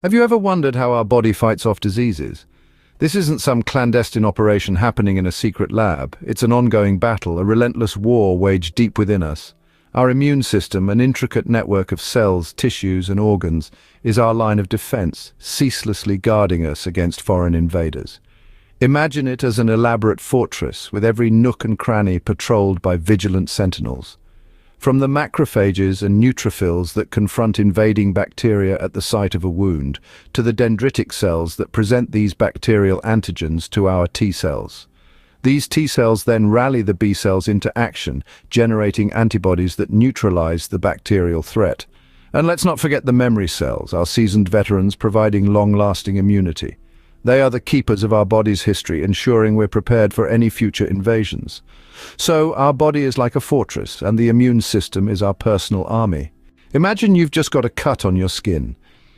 Have you ever wondered how our body fights off diseases? This isn't some clandestine operation happening in a secret lab. It's an ongoing battle, a relentless war waged deep within us. Our immune system, an intricate network of cells, tissues, and organs, is our line of defense, ceaselessly guarding us against foreign invaders. Imagine it as an elaborate fortress, with every nook and cranny patrolled by vigilant sentinels. From the macrophages and neutrophils that confront invading bacteria at the site of a wound, to the dendritic cells that present these bacterial antigens to our T cells. These T cells then rally the B cells into action, generating antibodies that neutralize the bacterial threat. And let's not forget the memory cells, our seasoned veterans providing long-lasting immunity. They are the keepers of our body's history, ensuring we're prepared for any future invasions. So, our body is like a fortress, and the immune system is our personal army. Imagine you've just got a cut on your skin.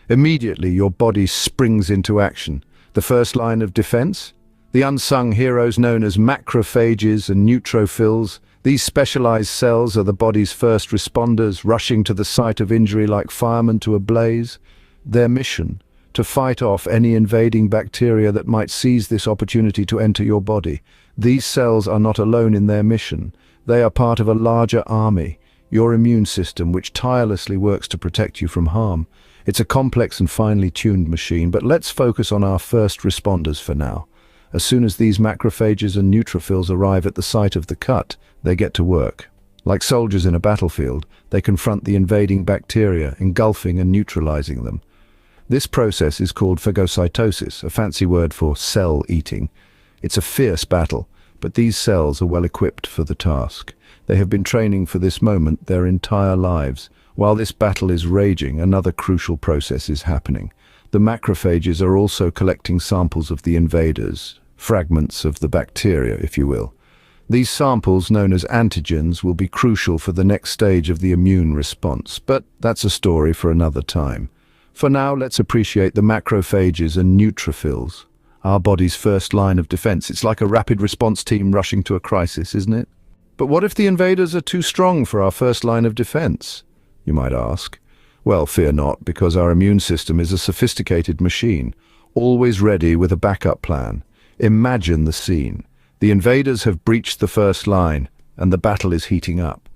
Immediately, your body springs into action. The first line of defense? The unsung heroes known as macrophages and neutrophils. These specialized cells are the body's first responders, rushing to the site of injury like firemen to a blaze. Their mission: to fight off any invading bacteria that might seize this opportunity to enter your body. These cells are not alone in their mission. They are part of a larger army, your immune system, which tirelessly works to protect you from harm. It's a complex and finely tuned machine, but let's focus on our first responders for now. As soon as these macrophages and neutrophils arrive at the site of the cut, they get to work. Like soldiers in a battlefield, they confront the invading bacteria, engulfing and neutralizing them. This process is called phagocytosis, a fancy word for cell eating. It's a fierce battle, but these cells are well equipped for the task. They have been training for this moment their entire lives. While this battle is raging, another crucial process is happening. The macrophages are also collecting samples of the invaders, fragments of the bacteria, if you will. These samples, known as antigens, will be crucial for the next stage of the immune response, but that's a story for another time. For now, let's appreciate the macrophages and neutrophils, our body's first line of defense. It's like a rapid response team rushing to a crisis, isn't it? But what if the invaders are too strong for our first line of defense, you might ask? Well, fear not, because our immune system is a sophisticated machine, always ready with a backup plan. Imagine the scene. The invaders have breached the first line, and the battle is heating up.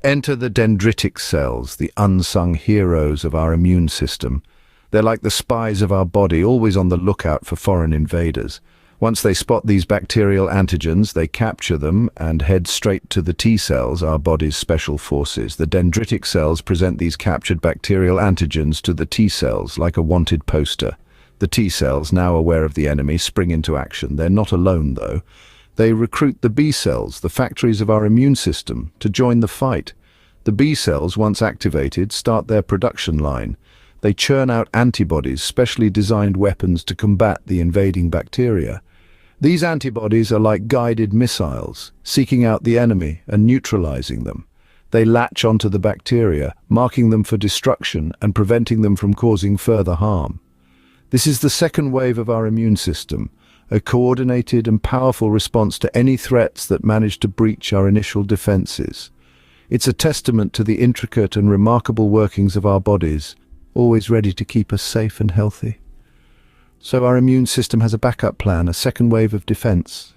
Enter the dendritic cells, the unsung heroes of our immune system. They're like the spies of our body, always on the lookout for foreign invaders. Once they spot these bacterial antigens, they capture them and head straight to the T cells, our body's special forces. The dendritic cells present these captured bacterial antigens to the T cells like a wanted poster. The T cells, now aware of the enemy, spring into action. They're not alone, though. They recruit the B cells, the factories of our immune system, to join the fight. The B cells, once activated, start their production line. They churn out antibodies, specially designed weapons to combat the invading bacteria. These antibodies are like guided missiles, seeking out the enemy and neutralizing them. They latch onto the bacteria, marking them for destruction and preventing them from causing further harm. This is the second wave of our immune system, a coordinated and powerful response to any threats that manage to breach our initial defenses. It's a testament to the intricate and remarkable workings of our bodies, always ready to keep us safe and healthy. So our immune system has a backup plan, a second wave of defense.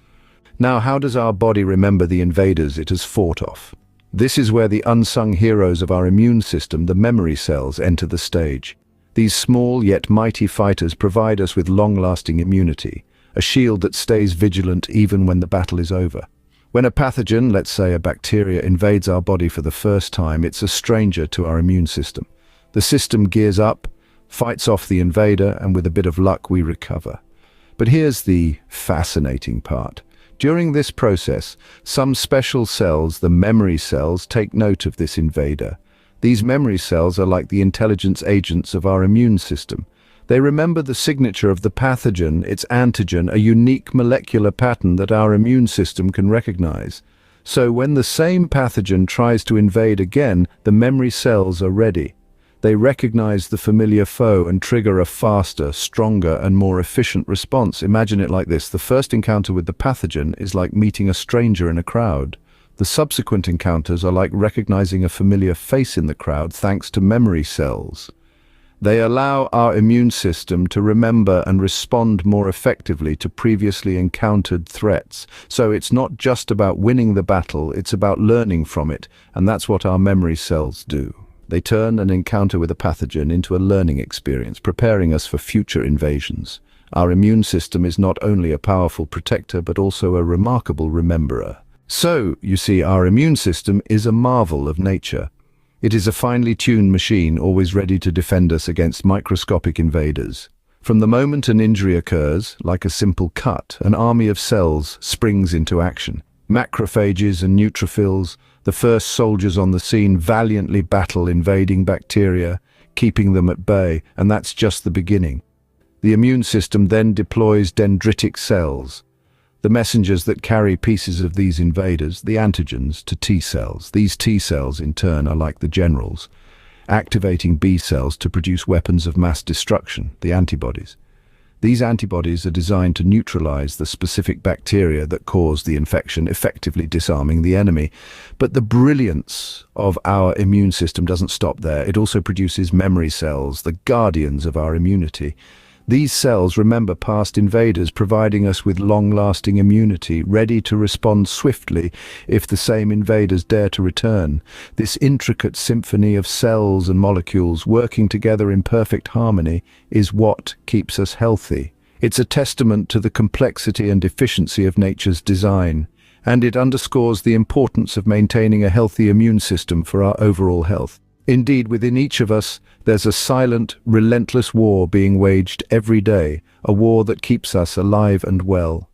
Now, how does our body remember the invaders it has fought off? This is where the unsung heroes of our immune system, the memory cells, enter the stage. These small yet mighty fighters provide us with long-lasting immunity, a shield that stays vigilant even when the battle is over. When a pathogen, let's say a bacteria, invades our body for the first time, it's a stranger to our immune system. The system gears up, fights off the invader, and with a bit of luck we recover. But here's the fascinating part. During this process, some special cells, the memory cells, take note of this invader. These memory cells are like the intelligence agents of our immune system. They remember the signature of the pathogen, its antigen, a unique molecular pattern that our immune system can recognize. So when the same pathogen tries to invade again, the memory cells are ready. They recognize the familiar foe and trigger a faster, stronger, and more efficient response. Imagine it like this: the first encounter with the pathogen is like meeting a stranger in a crowd. The subsequent encounters are like recognizing a familiar face in the crowd thanks to memory cells. They allow our immune system to remember and respond more effectively to previously encountered threats. So it's not just about winning the battle, it's about learning from it, and that's what our memory cells do. They turn an encounter with a pathogen into a learning experience, preparing us for future invasions. Our immune system is not only a powerful protector, but also a remarkable rememberer. So, you see, our immune system is a marvel of nature. It is a finely tuned machine, always ready to defend us against microscopic invaders. From the moment an injury occurs, like a simple cut, an army of cells springs into action. Macrophages and neutrophils, the first soldiers on the scene, valiantly battle invading bacteria, keeping them at bay, and that's just the beginning. The immune system then deploys dendritic cells, the messengers that carry pieces of these invaders, the antigens, to T cells. These T cells, in turn, are like the generals, activating B cells to produce weapons of mass destruction, the antibodies. These antibodies are designed to neutralize the specific bacteria that cause the infection, effectively disarming the enemy. But the brilliance of our immune system doesn't stop there. It also produces memory cells, the guardians of our immunity. These cells remember past invaders, providing us with long-lasting immunity, ready to respond swiftly if the same invaders dare to return. This intricate symphony of cells and molecules working together in perfect harmony is what keeps us healthy. It's a testament to the complexity and efficiency of nature's design, and it underscores the importance of maintaining a healthy immune system for our overall health. Indeed, within each of us, there's a silent, relentless war being waged every day, a war that keeps us alive and well.